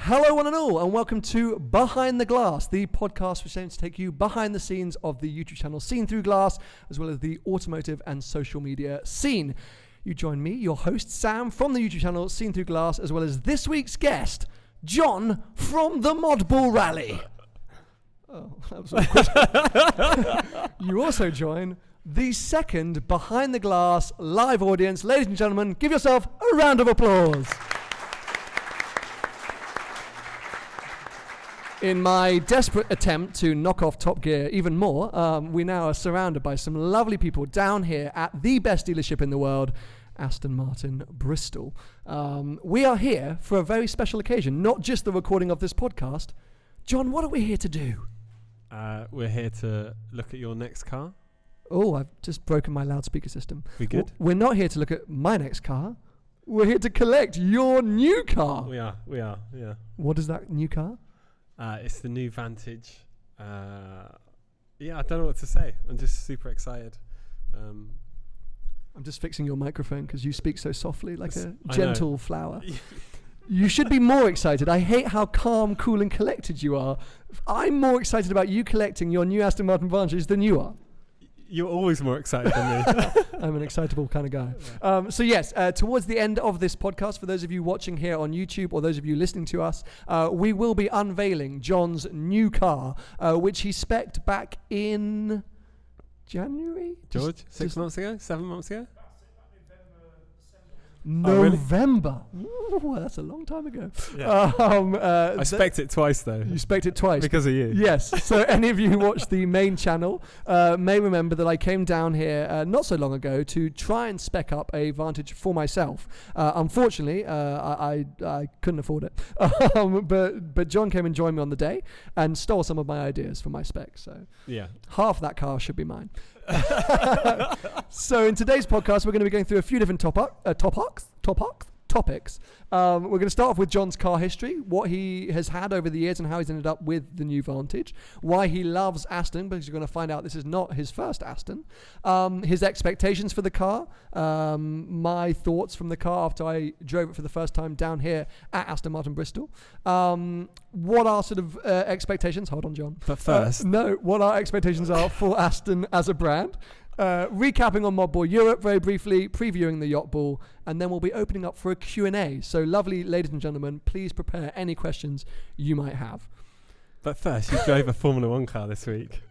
Hello one and all, and welcome to Behind the Glass, the podcast which aims to take you behind the scenes of the YouTube channel Seen Through Glass, as well as the automotive and social media scene. You join me, your host Sam, from the YouTube channel Seen Through Glass, as well as this week's guest, John from the Modball Rally. Oh, that was awkward. You also join the second Behind the Glass live audience. Ladies and gentlemen, give yourself a round of applause. In my desperate attempt to knock off Top Gear even more, we now are surrounded by some lovely people down here at the best dealership in the world, Aston Martin Bristol. We are here for a very special occasion, not just the recording of this podcast. John, what are we here to do? We're here to look at your next car. Oh, I've just broken my loudspeaker system. We good? We're not here to look at my next car. We're here to collect your new car. We are, yeah. What is that new car? It's the new Vantage. I don't know what to say. I'm just super excited. I'm just fixing your microphone because you speak so softly, like a gentle flower. You should be more excited. I hate how calm, cool, and collected you are. I'm more excited about you collecting your new Aston Martin Vantage than you are. You're always more excited than me. I'm an excitable kind of guy. So yes, towards the end of this podcast, for those of you watching here on YouTube or those of you listening to us, we will be unveiling John's new car, which he spec'd back in January? George, 6 months ago? 7 months ago? November. Ooh, that's a long time ago. Yeah. I spec'd it twice though. You spec'd it twice because of you. Yes. So any of you who watch the main channel may remember that I came down here not so long ago to try and spec up a Vantage for myself. Unfortunately, I couldn't afford it. But John came and joined me on the day and stole some of my ideas for my specs. So yeah, half that car should be mine. So in today's podcast, we're going to be going through a few different topics. We're going to start off with John's car history, what he has had over the years and how he's ended up with the new Vantage, why he loves Aston, because you're going to find out this is not his first Aston, his expectations for the car, my thoughts from the car after I drove it for the first time down here at Aston Martin Bristol, what our sort of expectations, hold on John. But first. What our expectations are for Aston as a brand. Recapping on Modball Europe very briefly, previewing the Yacht Ball, and then we'll be opening up for a Q&A. So lovely ladies and gentlemen, please prepare any questions you might have. But first, you drove a Formula 1 car this week.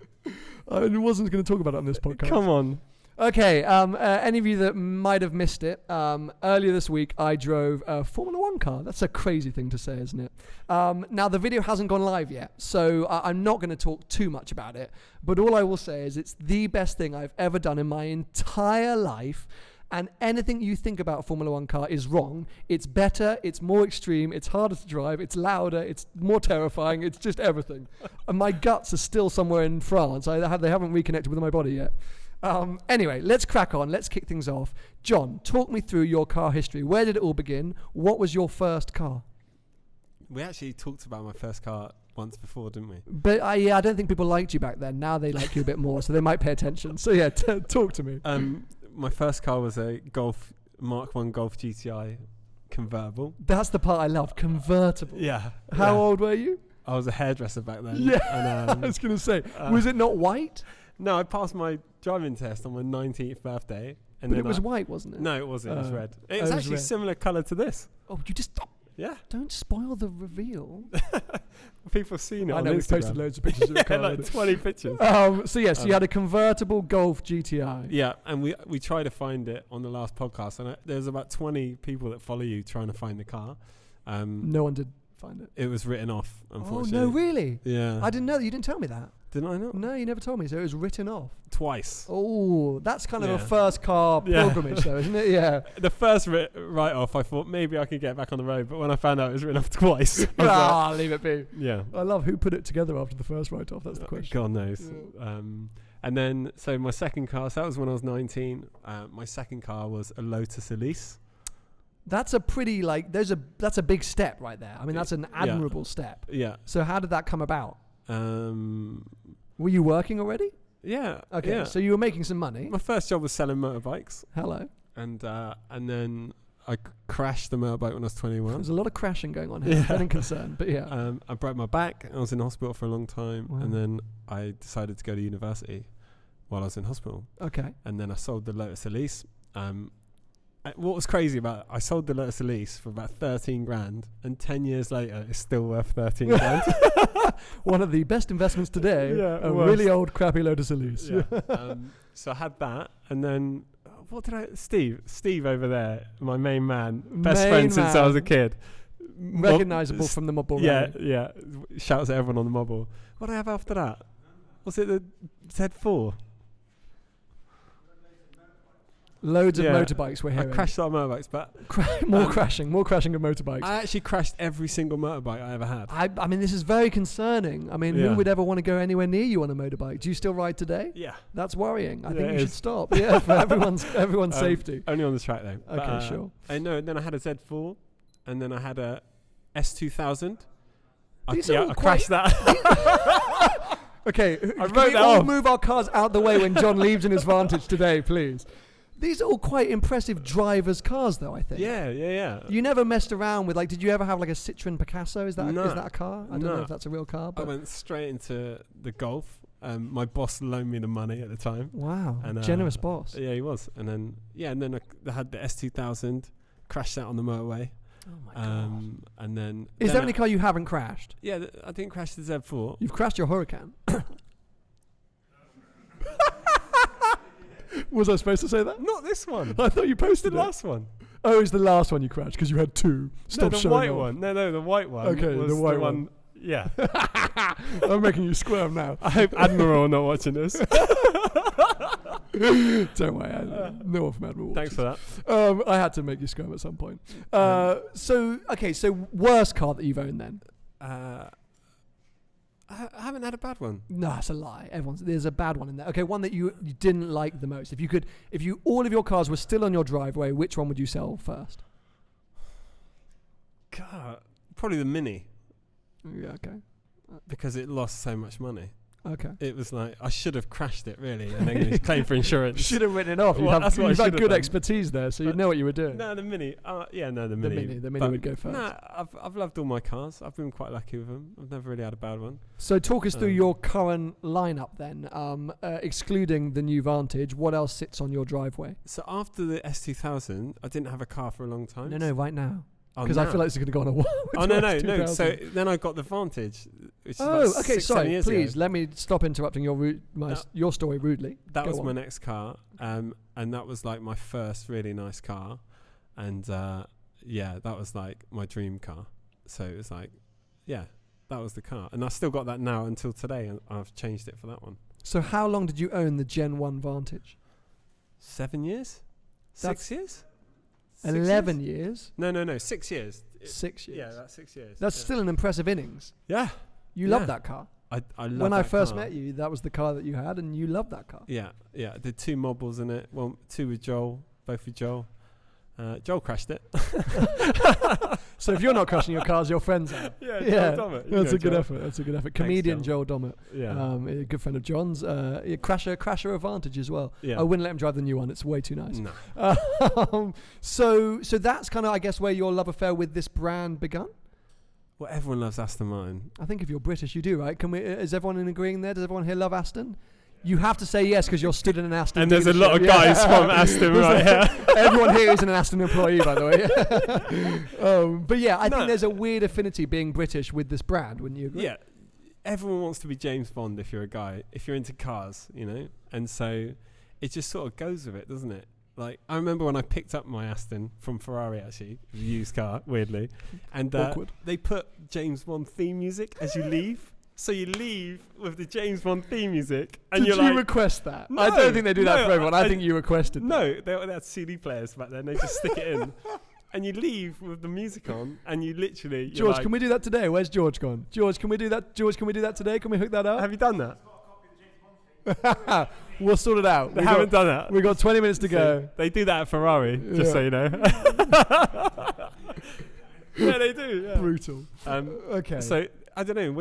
I wasn't going to talk about it on this podcast. Come on. Okay, any of you that might have missed it, earlier this week I drove a Formula 1 car. That's a crazy thing to say, isn't it? Now, the video hasn't gone live yet, so I'm not going to talk too much about it. But all I will say is it's the best thing I've ever done in my entire life. And anything you think about a Formula 1 car is wrong. It's better, it's more extreme, it's harder to drive, it's louder, it's more terrifying, it's just everything. And my guts are still somewhere in France. They haven't reconnected with my body yet. Anyway, let's crack on. Let's kick things off. John, talk me through your car history. Where did it all begin? What was your first car? We actually talked about my first car once before, didn't we? But I don't think people liked you back then. Now they like you a bit more, so they might pay attention. So yeah, talk to me. My first car was a Mark 1 Golf GTI convertible. That's the part I love, convertible. Yeah. How old were you? I was a hairdresser back then. Yeah, and, I was going to say, was it not white? No, I passed my driving test on my 19th birthday. And but it was white, wasn't it? No, it wasn't. It was red. It was actually similar colour to this. Oh, you just... Yeah. Don't spoil the reveal. People seen it I on know, Instagram. we've posted loads of pictures of the car. Like 20 pictures. So yes, you had a convertible Golf GTI. Yeah, and we tried to find it on the last podcast, and there's about 20 people that follow you trying to find the car. No one did find it. It was written off, unfortunately. Oh, no, really? Yeah. I didn't know that. You didn't tell me that. Didn't I not? No, you never told me. So it was written off. Twice. Oh, that's kind of a first car pilgrimage though, isn't it? Yeah. The first write-off, I thought maybe I could get back on the road, but when I found out it was written off twice. Leave it be. Yeah. I love who put it together after the first write-off. That's the question. God knows. Yeah. And then, so my second car, so that was when I was 19. My second car was a Lotus Elise. That's a pretty, that's a big step right there. I mean, that's an admirable step. Yeah. So how did that come about? Were you working already? Yeah. Okay. Yeah. So you were making some money. My first job was selling motorbikes. Hello. And then I crashed the motorbike when I was 21. There's a lot of crashing going on here. I'm getting concerned, but yeah. I broke my back. I was in hospital for a long time, Wow. and then I decided to go to university while I was in hospital. Okay. And then I sold the Lotus Elise. What was crazy about it, I sold the Lotus Elise for about 13 grand, and 10 years later, it's still worth 13 grand. One of the best investments today. Yeah, a really old, crappy Lotus Elise. Yeah. So I had that, and then what did I? Steve over there, my main man, best friend since I was a kid. Recognisable from the Modball. Yeah. Shouts at everyone on the Modball. What did I have after that? Was it the Z4? Loads of motorbikes we're hearing. I crashed a lot of motorbikes, but more crashing of motorbikes. I actually crashed every single motorbike I ever had. I mean, this is very concerning. I mean, who would ever want to go anywhere near you on a motorbike? Do you still ride today? Yeah. That's worrying. I think you should stop. Yeah, for everyone's safety. Only on the track though. Okay, sure. I know. Then I had a Z4, and then I had a S2000. I crashed that. Okay, can we all move our cars out the way when John leaves in his Vantage today, please? These are all quite impressive drivers' cars, though, I think. Yeah. You never messed around with, like, did you ever have, like, a Citroen Picasso? Is that a car? I don't know if that's a real car. But I went straight into the Golf. My boss loaned me the money at the time. Wow. And, generous boss. Yeah, he was. And then, I had the S2000, crashed that on the motorway. Oh, my God. And then... Is there any car you haven't crashed? Yeah, I didn't crash the Z4. You've crashed your Huracan. Was I supposed to say that? Not this one. I thought you posted the last one. Oh, it's the last one you crashed because you had two. Stop the showing white off. one. No, the white one. Okay, was the white one. Yeah. I'm making you squirm now. I hope Admiral are not watching this. Don't worry, no one from Admiral. Thanks for that. I had to make you squirm at some point. So worst car that you've owned then? I haven't had a bad one. No, that's a lie. There's a bad one in there. Okay, one that you didn't like the most. If all of your cars were still on your driveway, which one would you sell first? God, probably the Mini. Yeah, okay. Because it lost so much money. Okay. It was like, I should have crashed it, really, and then claim for insurance. Should have written it off. Well, you've had good expertise there, so you know what you were doing. No, the Mini. The Mini. The Mini would go first. No, I've loved all my cars. I've been quite lucky with them. I've never really had a bad one. So talk us through your current lineup then, excluding the new Vantage. What else sits on your driveway? So after the S2000, I didn't have a car for a long time. No, right now. Because I feel like it's going to go on a while. Oh, no. So then I got the Vantage. Which is okay. Sorry, please ago. let me stop interrupting your story rudely. That was my next car, and that was like my first really nice car, and that was like my dream car. So it was like, that was the car, and I still got that now until today, and I've changed it for that one. So how long did you own the Gen 1 Vantage? 7 years? 6 years? 11 years? No, 6 years. 6 years. Yeah, that's 6 years. That's still an impressive innings. Yeah. You love that car. I love when that I first car. met you, that was the car that you had, and you loved that car. Yeah. I did 2 Modballs in it. Well, 2 with Joel, both with Joel. Joel crashed it. So if you're not crashing your cars, your friends are. Joel Dommett. That's a good effort. Comedian Thanks, Joel Dommett. Yeah. A good friend of John's. Crasher Vantage as well. Yeah. I wouldn't let him drive the new one. It's way too nice. No. So that's kind of, I guess, where your love affair with this brand begun? Well, everyone loves Aston Martin. I think if you're British, you do, right? Is everyone in agreeing there? Does everyone here love Aston? You have to say yes because you're stood in an Aston. And there's a lot of guys from Aston right here. Everyone here is an Aston employee, by the way. But yeah, I think there's a weird affinity being British with this brand, wouldn't you agree? Yeah. Everyone wants to be James Bond if you're a guy, if you're into cars, And so it just sort of goes with it, doesn't it? Like, I remember when I picked up my Aston from Ferrari, actually, a used car, weirdly. And they put James Bond theme music as you leave. So you leave with the James Bond theme music, and Did you request that? No, I don't think they do that for everyone. I think you requested that. No, they had CD players back then. They just stick it in, and you leave with the music on, and you literally. George, can we do that today? Where's George gone? George, can we do that? George, can we do that today? Can we hook that up? Have you done that? We'll sort it out. They haven't done that. We've got 20 minutes to go. They do that at Ferrari, just so you know. Yeah, they do. Yeah. Brutal. Okay. So. I don't know.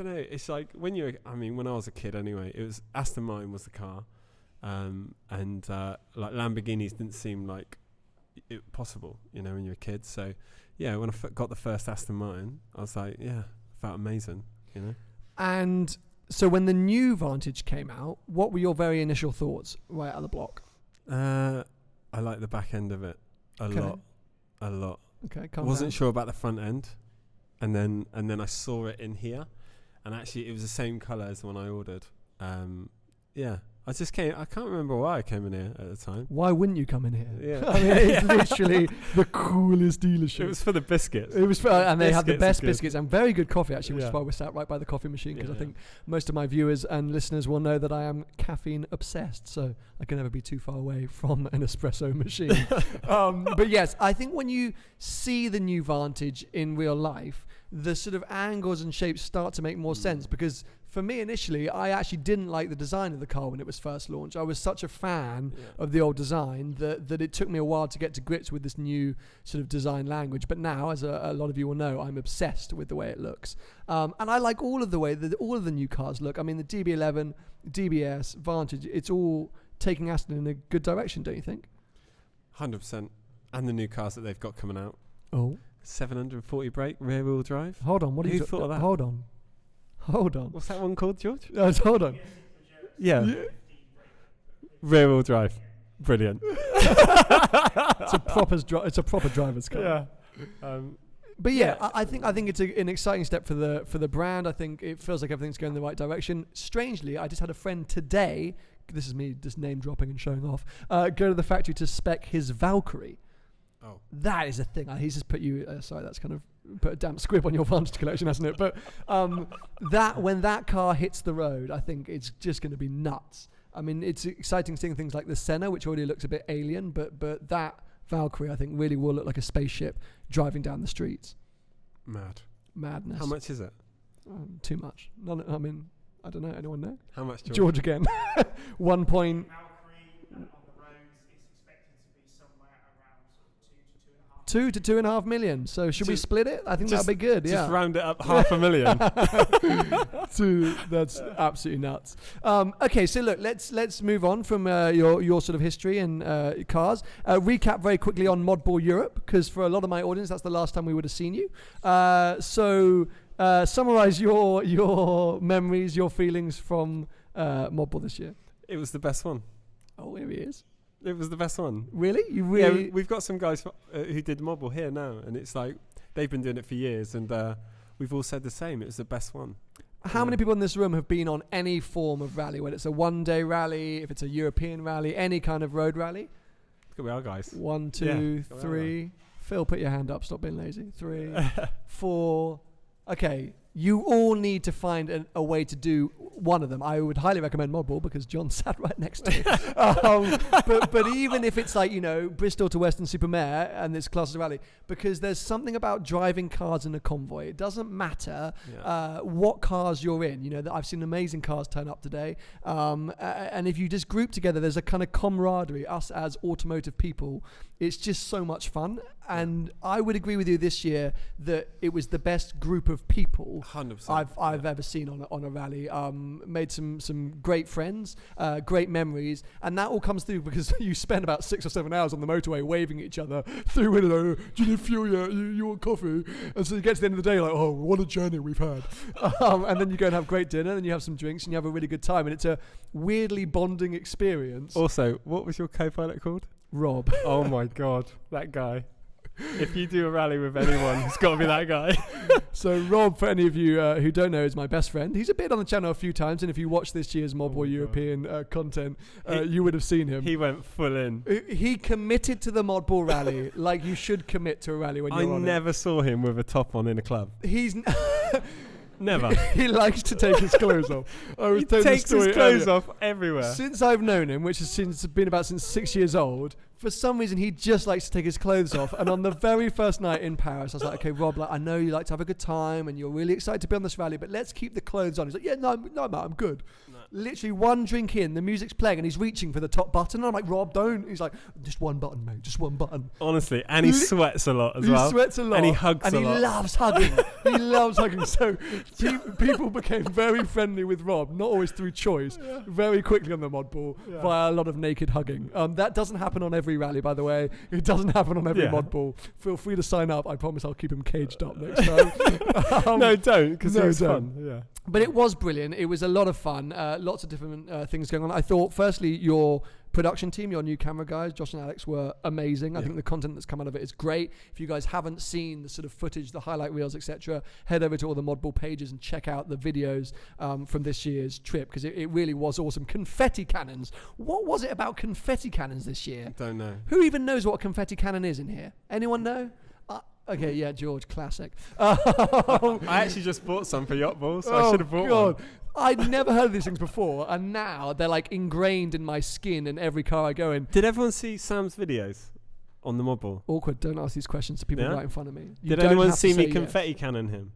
It's like when when I was a kid anyway, it was Aston Martin was the car, and like Lamborghinis didn't seem like it possible, when you're a kid. So, yeah, when I got the first Aston Martin, I was like, yeah, felt amazing, And so when the new Vantage came out, what were your very initial thoughts right out of the block? I like the back end of it a lot. Okay, I wasn't sure about the front end, and then I saw it in here, and actually it was the same colour as the one I ordered. Yeah, I can't remember why I came in here at the time. Why wouldn't you come in here? Yeah. I mean, it's literally the coolest dealership. It was for the biscuits. It was for, and they had the best good. biscuits and very good coffee, actually, which Yeah. is why we're sat right by the coffee machine, because Yeah, I think most of my viewers and listeners will know that I am caffeine obsessed, so I can never be too far away from an espresso machine. But yes, I think when you see the new Vantage in real life, the sort of angles and shapes start to make more sense, because for me initially, I actually didn't like the design of the car when it was first launched. I was such a fan of the old design that it took me a while to get to grips with this new sort of design language. But now, as a lot of you will know, I'm obsessed with the way it looks. And I like all of the way that all of the new cars look. I mean, the DB11, DBS, Vantage, it's all taking Aston in a good direction, don't you think? 100%. And the new cars that they've got coming out. Oh. 740 brake, rear wheel drive. Hold on. What Who thought of that? Hold on. What's that one called, George? Hold on. Yeah. Rear wheel drive. Brilliant. It's a proper driver's car. Yeah. But I think it's an exciting step for the brand. I think it feels like everything's going in the right direction. Strangely, I just had a friend today. This is me just name dropping and showing off. Go to the factory to spec his Valkyrie. Oh, that is a thing. He's just put you. Sorry, that's kind of put a damp squib on your Vantage collection, hasn't it? But that when that car hits the road, I think it's just going to be nuts. I mean, it's exciting seeing things like the Senna, which already looks a bit alien, but that Valkyrie, I think, really will look like a spaceship driving down the streets. Madness. How much is it? Too much. I mean, I don't know. Anyone know? How much, George again. 1 point. $2 to $2.5 million. So should we split it? I think that'd be good. Just round it up $500,000. That's absolutely nuts. Okay, so look, let's move on from your sort of history and cars. Recap very quickly on Modball Europe, because for a lot of my audience, that's the last time we would have seen you. So summarize your memories, your feelings from Modball this year. It was the best one. Oh, here he is. It was the best one. Really? You really? Yeah, we've got some guys who did Modball here now, and it's like they've been doing it for years, and we've all said the same. It was the best one. How many people in this room have been on any form of rally, whether it's a one-day rally, if it's a European rally, any kind of road rally? Look at our guys. 1, 2, 3. Phil, put your hand up. Stop being lazy. 3, 4. Okay. You all need to find a way to do one of them. I would highly recommend Modball because John sat right next to me. But even if it's like, Bristol to Weston-super-Mare and it's class as a rally, because there's something about driving cars in a convoy. It doesn't matter what cars you're in. I've seen amazing cars turn up today. And if you just group together, there's a kind of camaraderie, us as automotive people. It's just so much fun. And I would agree with you this year that it was the best group of people 100%. I've ever seen on a rally. Made some great friends, great memories, and that all comes through because you spend about 6 or 7 hours on the motorway waving at each other through window. Do you need fuel yet? You want coffee? And so you get to the end of the day like, oh, what a journey we've had. And then you go and have great dinner, and you have some drinks, and you have a really good time, and it's a weirdly bonding experience. Also, what was your co-pilot called? Rob. Oh my God, that guy. If you do a rally with anyone, it's got to be that guy. So Rob, for any of you who don't know, is my best friend. He's appeared on the channel a few times, and if you watch this year's Modball European content, you would have seen him. He went full in. He committed to the Modball rally like you should commit to a rally when you're on it. I never saw him with a top on in a club. He's... Never. He likes to take his clothes off. He takes his clothes off everywhere. Since I've known him, which has been about since 6 years old, for some reason he just likes to take his clothes off. And on the very first night in Paris, I was like, okay, Rob, I know you like to have a good time and you're really excited to be on this rally, but let's keep the clothes on. He's like, yeah, no, I'm good. Literally one drink in, the music's playing, and he's reaching for the top button. And I'm like, Rob, don't. He's like, just one button, mate, just one button. Honestly, and he sweats a lot as well. He sweats a lot. And he hugs a lot. And he loves hugging. He loves hugging. So people became very friendly with Rob, not always through choice, very quickly on the Modball via a lot of naked hugging. That doesn't happen on every rally, by the way. It doesn't happen on every Modball. Feel free to sign up. I promise I'll keep him caged up next time. No, don't, because it was fun. Yeah. But it was brilliant. It was a lot of fun. Lots of different things going on. I thought, firstly, your production team, your new camera guys, Josh and Alex, were amazing. I think the content that's come out of it is great. If you guys haven't seen the sort of footage, the highlight reels, etc., head over to all the Modball pages and check out the videos from this year's trip, because it really was awesome. Confetti cannons. What was it about confetti cannons this year? Don't know. Who even knows what a confetti cannon is in here? Anyone know? Okay, yeah, George, classic. I actually just bought some for Yacht Ball, so I should have bought one. I'd never heard of these things before, and now they're like ingrained in my skin in every car I go in. Did everyone see Sam's videos on the Modball? Awkward, don't ask these questions to people right in front of me. Did anyone see me confetti cannon him?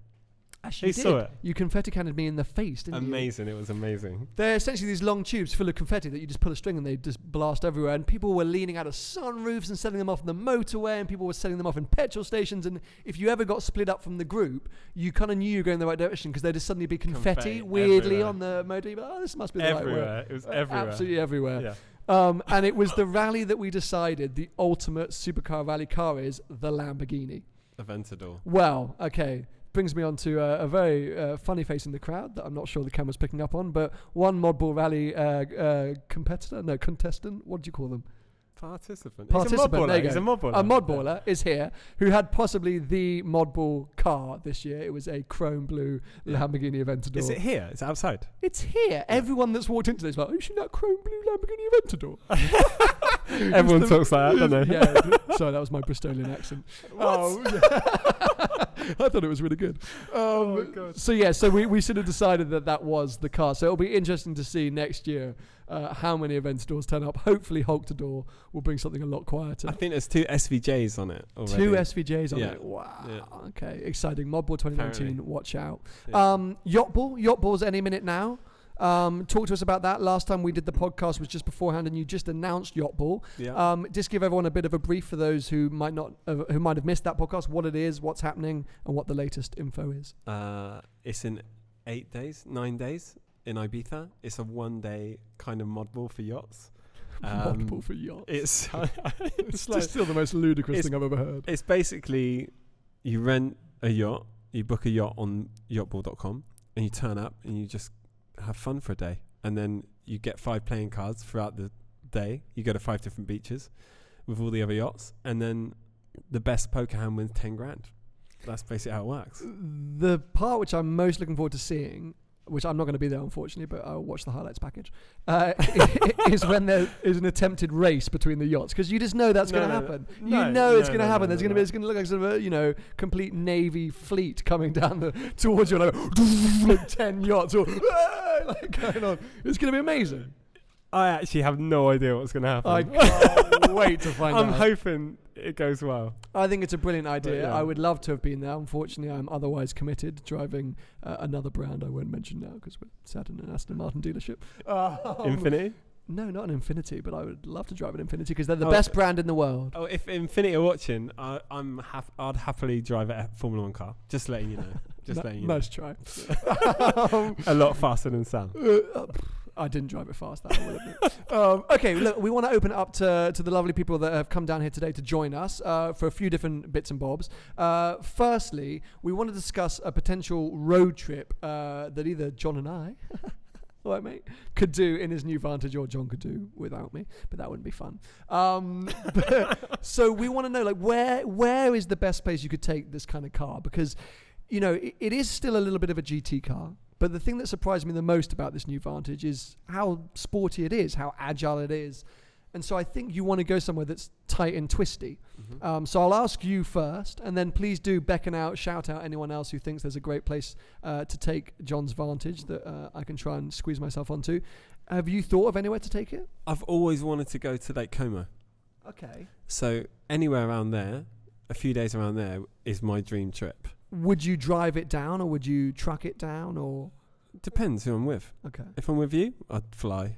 Actually, saw it. You confetti cannoned me in the face, didn't you? Amazing, it was amazing. They're essentially these long tubes full of confetti that you just pull a string and they just blast everywhere. And people were leaning out of sunroofs and setting them off on the motorway, and people were setting them off in petrol stations. And if you ever got split up from the group, you kind of knew you were going in the right direction, because there'd just suddenly be confetti weirdly everywhere on the motorway. But, this must be the right way. It was everywhere. Absolutely everywhere. Yeah. And it was the rally that we decided the ultimate supercar rally car is the Lamborghini Aventador. Well, okay. Brings me on to a very funny face in the crowd that I'm not sure the camera's picking up on, but one Modball rally contestant, what do you call them? Participant. He's a Modballer. He's a Modballer. A Modballer is here, who had possibly the Modball car this year. It was a chrome blue Lamborghini Aventador. Is it here? Is it outside? It's here. Yeah. Everyone that's walked into this is like, you seen that chrome blue Lamborghini Aventador? Everyone talks like that, don't they? Yeah. Sorry, that was my Bristolian accent. I thought it was really good. Oh my God. So we sort of decided that was the car. So it'll be interesting to see next year how many Aventadors turn up. Hopefully Hulk-to-Door will bring something a lot quieter. I think there's 2 SVJs on it already. 2 SVJs on it. Wow. Yeah. Okay, exciting. Modball 2019, apparently. Watch out. Yeah. Yacht Ball. Yacht Ball's any minute now. Talk to us about that. Last time we did the podcast was just beforehand, and you just announced Yacht Ball. Yeah. Just give everyone a bit of a brief for those who might have missed that podcast. What it is, what's happening, and what the latest info is. It's in 9 days in Ibiza. It's a 1-day kind of Modball for yachts. Modball for yachts. It's like, still the most ludicrous thing I've ever heard. It's basically you rent a yacht, you book a yacht on yachtball.com, and you turn up and you just have fun for a day, and then you get 5 playing cards throughout the day. You go to 5 different beaches with all the other yachts, and then the best poker hand wins 10 grand. That's basically how it works. The part which I'm most looking forward to seeing, which I'm not going to be there unfortunately, but I'll watch the highlights package, is when there is an attempted race between the yachts, because you just know that's going to happen. It's going to happen. It's going to look like sort of a complete navy fleet coming down towards you, like 10 yachts or going on. It's going to be amazing. I actually have no idea what's going to happen. I can't wait to find out. I'm hoping it goes well. I think it's a brilliant idea. I would love to have been there. Unfortunately, I'm otherwise committed driving another brand I won't mention now because we're sat in an Aston Martin dealership. Infinity? No, not an Infinity, but I would love to drive an Infinity because they're the best brand in the world. Oh, if Infinity are watching, I'd happily drive a Formula 1 car. Just letting you know. Nice try. A lot faster than Sam. I didn't drive it fast, that I will admit. Okay, look, we want to open it up to the lovely people that have come down here today to join us for a few different bits and bobs. Firstly, we want to discuss a potential road trip that either John and I, all right, mate, could do in his new Vantage, or John could do without me, but that wouldn't be fun. So we want to know, like, where is the best place you could take this kind of car? Because, it is still a little bit of a GT car. But the thing that surprised me the most about this new Vantage is how sporty it is, how agile it is. And so I think you want to go somewhere that's tight and twisty. Mm-hmm. So I'll ask you first, and then please do beckon out, shout out anyone else who thinks there's a great place to take John's Vantage that I can try and squeeze myself onto. Have you thought of anywhere to take it? I've always wanted to go to Lake Como. Okay. So anywhere around there, a few days around there, is my dream trip. Would you drive it down, or would you truck it down, or? Depends who I'm with. Okay. If I'm with you, I'd fly.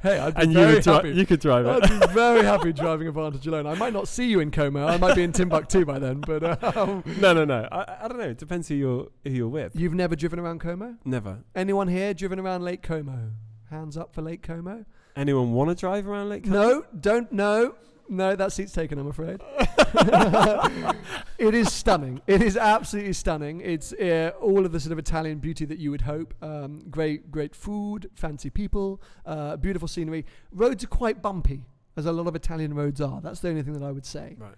Hey, I'd be And very happy. you could drive it. I'd be very happy driving a Vantage alone. I might not see you in Como. I might be in Timbuktu by then. But No. I don't know. It depends who you're with. You've never driven around Como? Never. Anyone here driven around Lake Como? Hands up for Lake Como. Anyone want to drive around Lake Como? No, don't. No, that seat's taken, I'm afraid. It is stunning. It is absolutely stunning. It's all of the sort of Italian beauty that you would hope. Great food, fancy people, beautiful scenery. Roads are quite bumpy, as a lot of Italian roads are. That's the only thing that I would say. Right.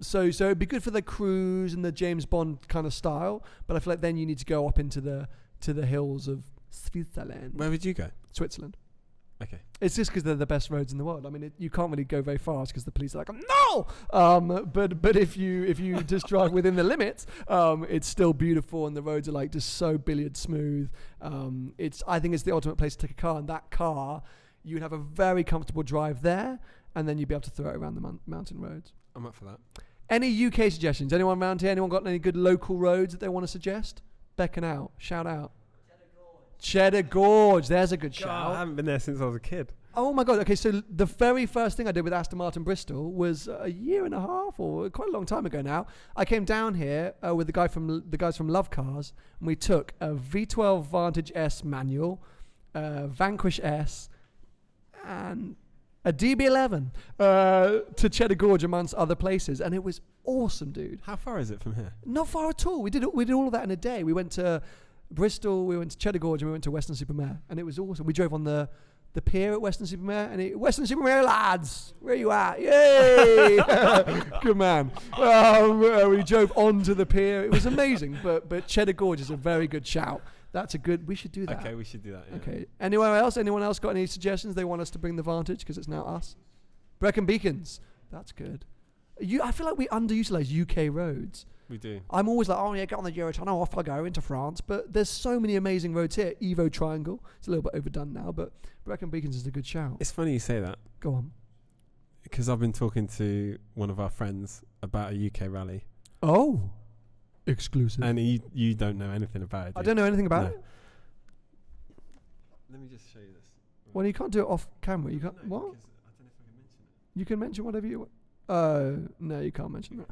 So it'd be good for the cruise and the James Bond kind of style, but I feel like then you need to go up into the hills of Switzerland. Where would you go? Switzerland. Okay. It's just because they're the best roads in the world. I mean, you can't really go very fast because the police are like, no! But if you just drive within the limits, it's still beautiful, and the roads are like just so billiard smooth. I think it's the ultimate place to take a car, and that car, you'd have a very comfortable drive there, and then you'd be able to throw it around the mountain roads. I'm up for that. Any UK suggestions? Anyone around here? Anyone got any good local roads that they want to suggest? Beckon out. Shout out. Cheddar Gorge, there's a good shout. I haven't been there since I was a kid. Oh my God, okay, so the very first thing I did with Aston Martin Bristol was a year and a half, or quite a long time ago now. I came down here with the guys from Love Cars, and we took a V12 Vantage S manual, Vanquish S, and a DB11 to Cheddar Gorge amongst other places, and it was awesome, dude. How far is it from here? Not far at all. We did all of that in a day. We went to Bristol, we went to Cheddar Gorge, and we went to Weston-super-Mare, and it was awesome. We drove on the pier at Weston-super-Mare, and Weston-super-Mare lads, where you at? Yay! Good man. We drove onto the pier. It was amazing, but Cheddar Gorge is a very good shout. We should do that. Okay, we should do that. Yeah. Okay. Anyone else got any suggestions they want us to bring the Vantage, because it's now us? Brecon Beacons. That's good. I feel like we underutilize UK roads. We do. I'm always like, oh yeah, get on the Eurotunnel, off I go into France. But there's so many amazing roads here. Evo Triangle. It's a little bit overdone now, but Brecon Beacons is a good shout. It's funny you say that. Go on. Because I've been talking to one of our friends about a UK rally. Oh. Exclusive. And you don't know anything about it. I don't know anything about it. Let me just show you this. Well, you can't do it off camera. You can't. No, what? I don't know if I can mention it. You can mention whatever you want. No, you can't mention that.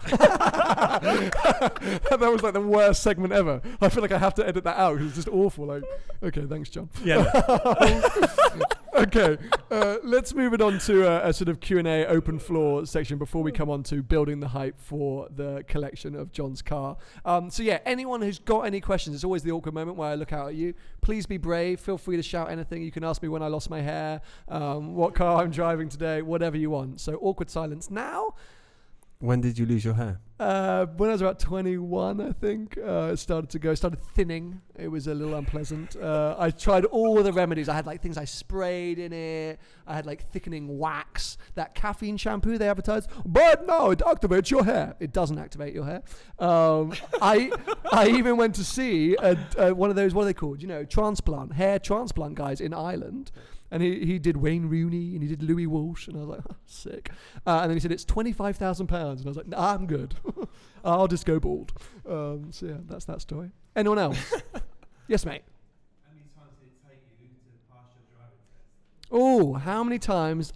That was like the worst segment ever. I feel like I have to edit that out because it's just awful. Like, okay, thanks, John. Yeah. Okay, let's move it on to a sort of Q&A open floor section before we come on to building the hype for the collection of John's car. So yeah, anyone who's got any questions, it's always the awkward moment where I look out at you. Please be brave. Feel free to shout anything. You can ask me when I lost my hair, what car I'm driving today, whatever you want. So awkward silence now. When did you lose your hair? When I was about 21, I think, it started thinning. It was a little unpleasant. I tried all the remedies. I had like things I sprayed in it. I had like thickening wax, that caffeine shampoo they advertised. But no, it activates your hair. It doesn't activate your hair. I even went to see one of those, what are they called? Hair transplant guys in Ireland. And he did Wayne Rooney and he did Louis Walsh, and I was like, oh, sick. And then he said, it's £25,000. And I was like, nah, I'm good. I'll just go bald. So yeah, that's that story. Anyone else? Yes, mate. How many times did it take you to pass your driving test? Oh, how many times?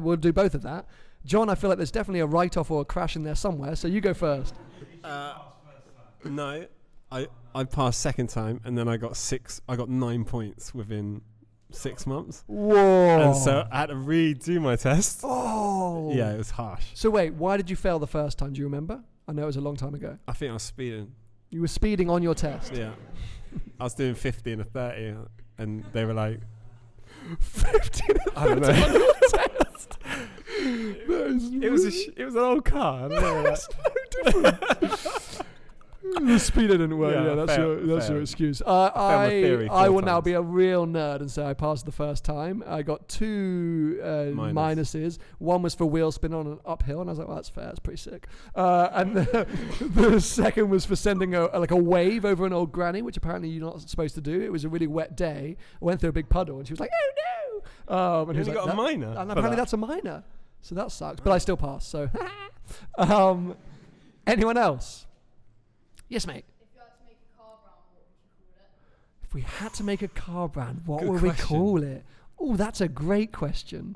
We'll do both of that. John, I feel like there's definitely a write-off or a crash in there somewhere, so you go first. No, I passed second time, and then I got 9 points within 6 months. Whoa. And so I had to redo my test. Oh. Yeah, it was harsh. So wait, why did you fail the first time? Do you remember? I know it was a long time ago. I think I was speeding. You were speeding on your test? Yeah. I was doing 50 and a 30, and they were like... 50 and a 30 I don't know. on your test? It was an old car. That's no different. The speeder didn't work. Yeah, that's your excuse. I will now be a real nerd and say I passed the first time. I got 2 minuses. One was for wheel spin on an uphill, and I was like, well, that's fair. That's pretty sick. And the second was for sending a wave over an old granny, which apparently you're not supposed to do. It was a really wet day. I went through a big puddle, and she was like, oh no! And you only got a minor. And apparently that's a minor. So that sucks. But I still passed. So, anyone else? Yes, mate. If you had to make a car If we had to make a car brand, what Good would we question. call it? Oh, that's a great question.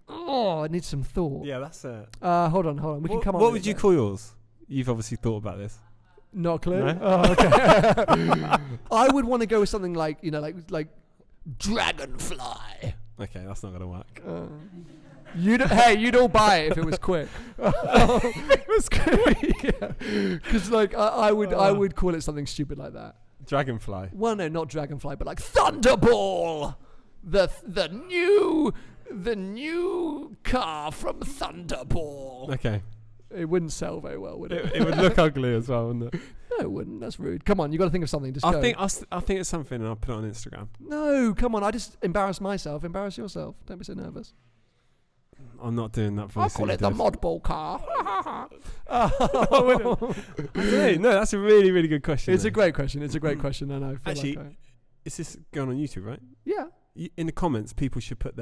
Oh, I need some thought. Yeah, that's it. Hold on. We can come on. What with would you it. call yours? You've obviously thought about this. Not a clue. No? Oh, okay. I would want to go with something like like Dragonfly. Okay, that's not gonna work. You'd all buy it if it was quick. It was quick. Because like I would call it something stupid like that. Dragonfly. Well, no, not Dragonfly, but like Thunderball, the new car from Thunderball. Okay. It wouldn't sell very well, would it? It would look ugly as well, wouldn't it? No, it wouldn't. That's rude. Come on, you got to think of something. Just go. I think it's something, and I'll put it on Instagram. No, come on. I just embarrass myself. Embarrass yourself. Don't be so nervous. I'm not doing that I'll voice. call it the Modball car. I don't know. No, that's a really, really good question. It's though. a great question. It's a great question, and I feel Actually, like is this going on YouTube, right? yeah, In the comments, people should put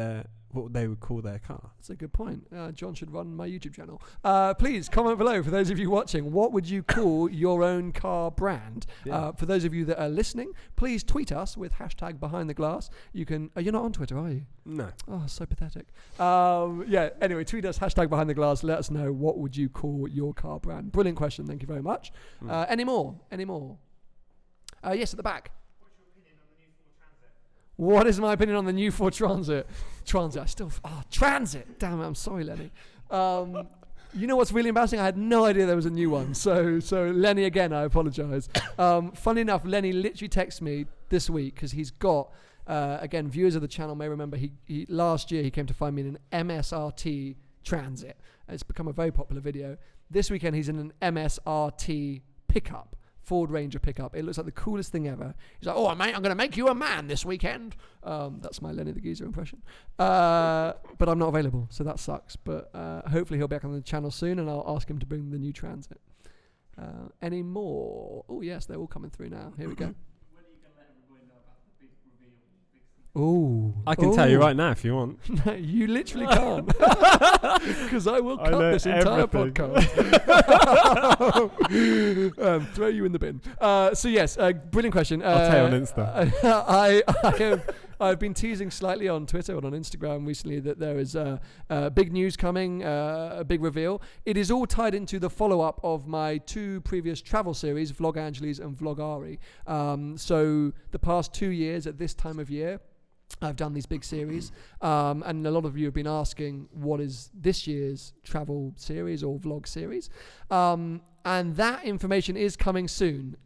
what they would call their car. that's a good point. John should run my YouTube channel. Please comment below for those of you watching. What would you call your own car brand? Yeah. For those of you that are listening, please tweet us with #BehindTheGlass. You can. You're not on Twitter, are you? No. Oh, so pathetic. Yeah. Anyway, tweet us #BehindTheGlass. Let us know what would you call your car brand. Brilliant question. Thank you very much. Any more? Yes, at the back. What is my opinion on the new Ford Transit? Transit. Damn it, I'm sorry, Lenny. You know what's really embarrassing? I had no idea there was a new one. So Lenny, again, I apologise. Funny enough, Lenny literally texted me this week because he's got, again, viewers of the channel may remember, he last year he came to find me in an MSRT Transit. It's become a very popular video. This weekend he's in an MSRT pickup. Ford Ranger pickup. It looks like the coolest thing ever. He's like, "Oh, mate, I'm going to make you a man this weekend." That's my Lenny the Geezer impression. But I'm not available, so that sucks. But hopefully he'll be back on the channel soon, and I'll ask him to bring the new Transit. Any more? Oh, yes, they're all coming through now. Here we go. When are you going to let everybody know about the big reveal? Oh, I can tell you right now if you want. No, you literally can't, because I will cut know this entire everything. podcast. Throw you in the bin. So yes, brilliant question. I'll tell you on Insta. I've been teasing slightly on Twitter and on Instagram recently that there is big news coming, a big reveal. It is all tied into the follow-up of my two previous travel series, Vlog Angeles and Vlog Ari. So the past 2 years at this time of year, I've done these big series, and a lot of you have been asking what is this year's travel series or vlog series, and that information is coming soon.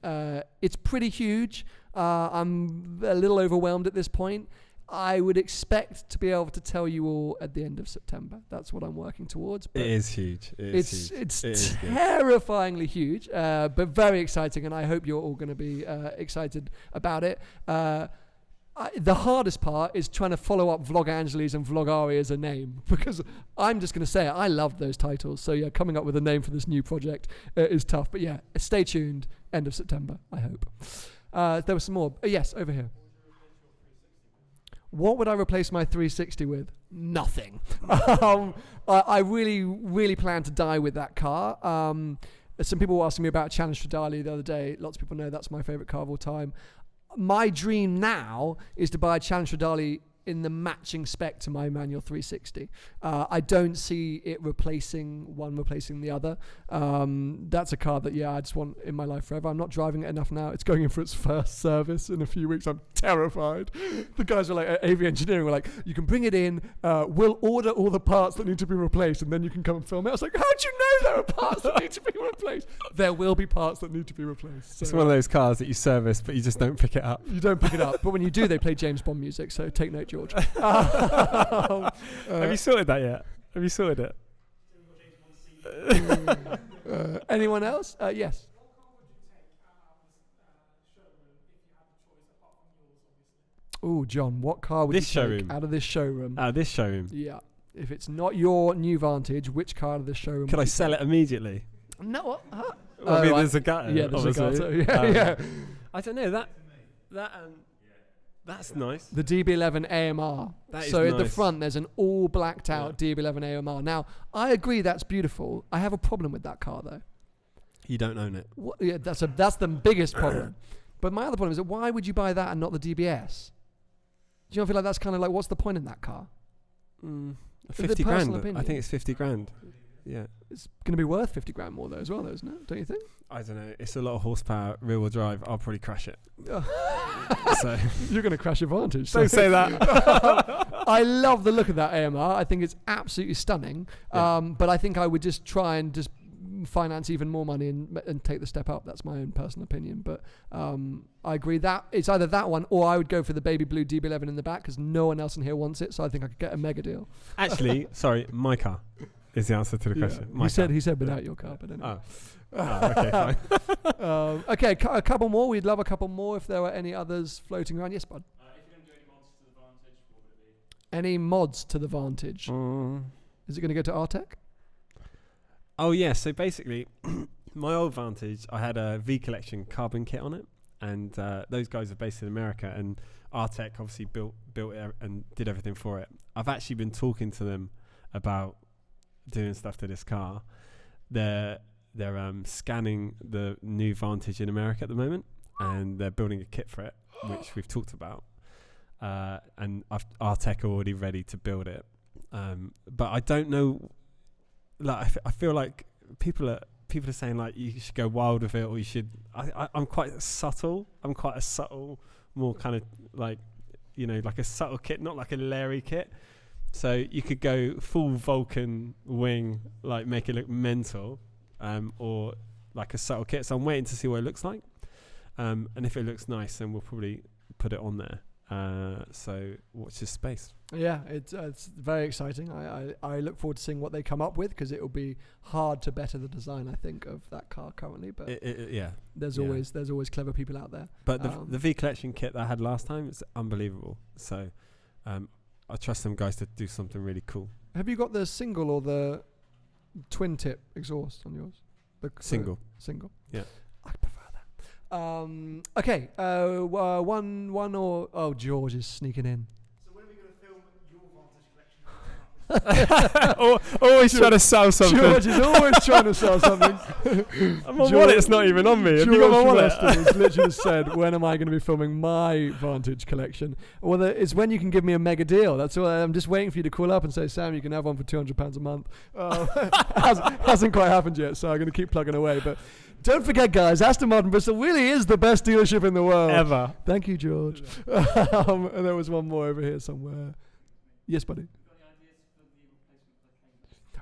It's pretty huge. I'm a little overwhelmed at this point. I would expect to be able to tell you all at the end of September. That's what I'm working towards. It is huge. It's It is huge. terrifyingly huge, but very exciting, and I hope you're all going to be excited about it. The hardest part is trying to follow up Vlog Angeles and Vlog Ari as a name, because I'm just going to say it. I love those titles. So yeah, coming up with a name for this new project is tough. But yeah, stay tuned. End of September, I hope. There was some more. Yes, over here. What would I replace my 360 with? Nothing. I really, really plan to die with that car. Some people were asking me about Challenge Stradale the other day. Lots of people know that's my favourite car of all time. My dream now is to buy a Challenge Stradale in the matching spec to my manual 360. I don't see it replacing the other. That's a car that, I just want in my life forever. I'm not driving it enough now. It's going in for its first service in a few weeks. I'm terrified. The guys were like, at AV Engineering were like, you can bring it in, we'll order all the parts that need to be replaced, and then you can come and film it. I was like, how'd you know there are parts that need to be replaced? There will be parts that need to be replaced. So It's one of those cars that you service, but you just don't pick it up. you don't pick it up. But when you do, they play James Bond music, so take note, George. Have you sorted that yet? Have you sorted it? Anyone else? Yes. What car would you take out of this showroom if you had the choice apart from yours, obviously? Oh, John, what car would This you showroom. take out of this showroom? This showroom. Yeah. If it's not your new Vantage, which car out of this showroom? Could I sell it immediately? No. What? Huh? Well, I mean, there's a gutter. Yeah, there's obviously. a car. Yeah. I don't know that's nice. The DB11 AMR. That is So at the nice. front, there's an all blacked out DB11 AMR. Now, I agree that's beautiful. I have a problem with that car, though. You don't own it. Yeah, that's the biggest problem. But my other problem is that why would you buy that and not the DBS? Do you not feel like that's kind of like, what's the point in that car? 50 grand. I think it's 50 grand. Yeah. It's going to be worth 50 grand more though as well, isn't it? Don't you think? I don't know. It's a lot of horsepower, rear-wheel drive. I'll probably crash it. So you're going to crash your Vantage. Don't say that. I love the look of that AMR. I think it's absolutely stunning. Yeah. But I think I would just try and just finance even more money and take the step up. That's my own personal opinion. But I agree that it's either that one or I would go for the baby blue DB11 in the back because no one else in here wants it. So I think I could get a mega deal. Actually, sorry, my car is the answer to the question. He said without your car, but anyway. Okay, fine. Okay, a couple more. We'd love a couple more if there were any others floating around. Yes, bud. If you're going to do any mods to the Vantage, what would it be? Any mods to the Vantage? Is it going to go to Artec? Oh yeah, so basically my old Vantage, I had a V Collection carbon kit on it, and those guys are based in America, and Artec obviously built it and did everything for it. I've actually been talking to them about doing stuff to this car. They're scanning the new Vantage in America at the moment, and they're building a kit for it, which we've talked about, and Artec are already ready to build it, but I don't know. Like I feel like people are saying like you should go wild with it, or you should. I'm quite subtle. I'm quite a subtle, more kind of like, like a subtle kit, not like a Larry kit. So you could go full Vulcan wing, like make it look mental, or like a subtle kit. So I'm waiting to see what it looks like, and if it looks nice, then we'll probably put it on there. So watch this space. Yeah, it's very exciting. I look forward to seeing what they come up with because it will be hard to better the design, I think, of that car currently. But there's always clever people out there. But the V Collection kit that I had last time is unbelievable. So I trust them guys to do something really cool. Have you got the single or the twin tip exhaust on yours? Single. Single. Yeah. I prefer that. Okay. One or... Oh, George is sneaking in. So when are we going to film your Vantage collection? Always trying to sell something. George is always trying to sell something. My wallet's not even on me. Have you got my wallet? Has literally said, when am I going to be filming my Vantage collection? Well, it's when you can give me a mega deal. That's all. I'm just waiting for you to call up and say, Sam, you can have one for £200 a month. Hasn't quite happened yet, so I'm going to keep plugging away. But don't forget, guys, Aston Martin Bristol really is the best dealership in the world. Ever. Thank you, George. And there was one more over here somewhere. Yes, buddy.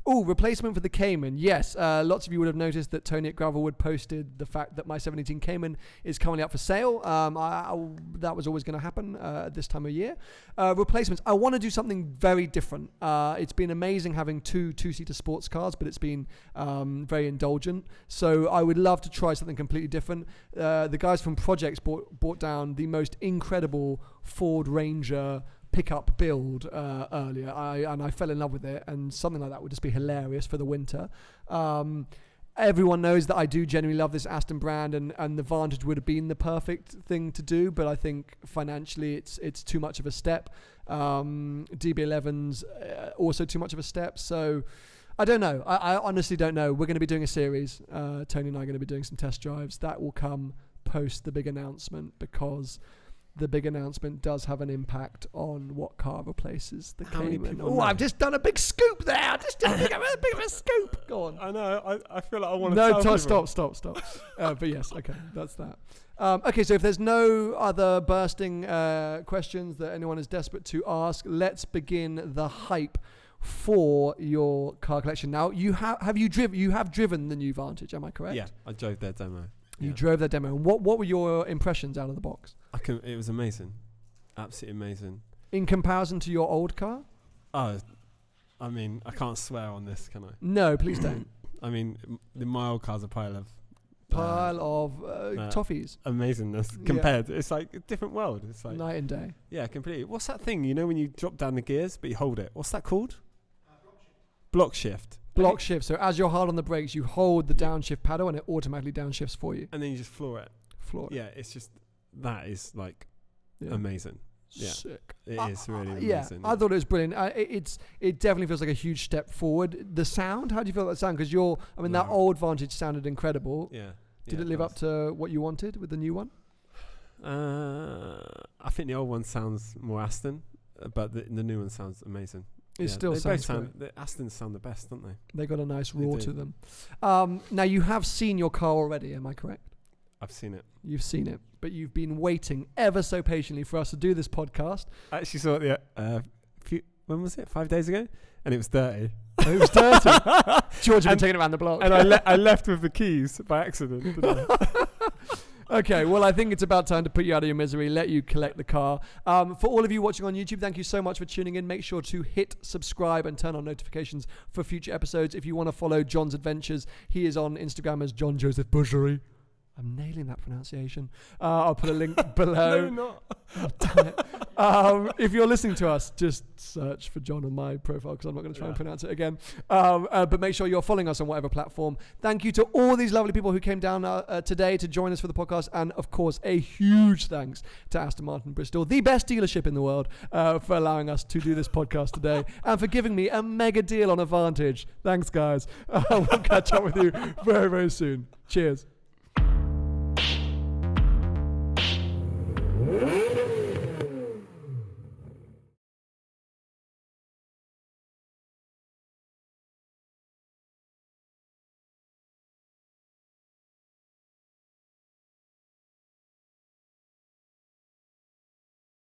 Oh, replacement for the Cayman. Yes, lots of you would have noticed that Tony at Gravelwood posted the fact that my 718 Cayman is currently up for sale. That was always going to happen at this time of year. Replacements. I want to do something very different. It's been amazing having two-seater sports cars, but it's been very indulgent. So I would love to try something completely different. The guys from Projects brought down the most incredible Ford Ranger pickup build earlier, and I fell in love with it, and something like that would just be hilarious for the winter. Everyone knows that I do genuinely love this Aston brand, and the Vantage would have been the perfect thing to do, but I think financially it's too much of a step. DB11's also too much of a step, so I don't know. I honestly don't know. We're going to be doing a series. Tony and I are going to be doing some test drives. That will come post the big announcement, because the big announcement does have an impact on what car replaces the Cayman. Oh, I've just done a big scoop there. I just did a big of a scoop. Go on. I know. I feel like I want to stop. But yes, okay, that's that. Okay, so if there's no other bursting questions that anyone is desperate to ask, let's begin the hype for your car collection. Now, you have driven the new Vantage, am I correct? Yeah, I drove their demo. You drove their demo. And what were your impressions out of the box? It was amazing. Absolutely amazing. In comparison to your old car? Oh, I mean, I can't swear on this, can I? No, please don't. I mean, my old car's a pile of toffees. Amazingness compared. It's like a different world. It's like night and day. Yeah, completely. What's that thing, when you drop down the gears but you hold it? What's that called? Block shift. Block shift. So as you're hard on the brakes, you hold the downshift paddle and it automatically downshifts for you. And then you just floor it. Yeah, it's just, that is like amazing. Yeah. Sick. It is really amazing. Yeah, I thought it was brilliant. It definitely feels like a huge step forward. The sound, how do you feel about that sound? Because that old Vantage sounded incredible. Yeah. Did it live up to what you wanted with the new one? I think the old one sounds more Aston, but the new one sounds amazing. It still they sounds both great. the Astons sound the best, don't they? They got a nice They roar do. to them. Now, you have seen your car already, am I correct? I've seen it. You've seen it, but you've been waiting ever so patiently for us to do this podcast. I actually saw it when was it? 5 days ago? And it was dirty. It was dirty. George had been taking it around the block. And I left with the keys by accident. Didn't I? Okay, well, I think it's about time to put you out of your misery, let you collect the car. For all of you watching on YouTube, thank you so much for tuning in. Make sure to hit subscribe and turn on notifications for future episodes. If you want to follow John's adventures, he is on Instagram as John Joseph Bushery. I'm nailing that pronunciation. I'll put a link below. No, not. Oh, damn it. If you're listening to us, just search for John on my profile because I'm not going to try and pronounce it again. But make sure you're following us on whatever platform. Thank you to all these lovely people who came down today to join us for the podcast. And of course, a huge thanks to Aston Martin Bristol, the best dealership in the world, for allowing us to do this podcast today and for giving me a mega deal on a Vantage. Thanks, guys. We'll catch up with you very, very soon. Cheers.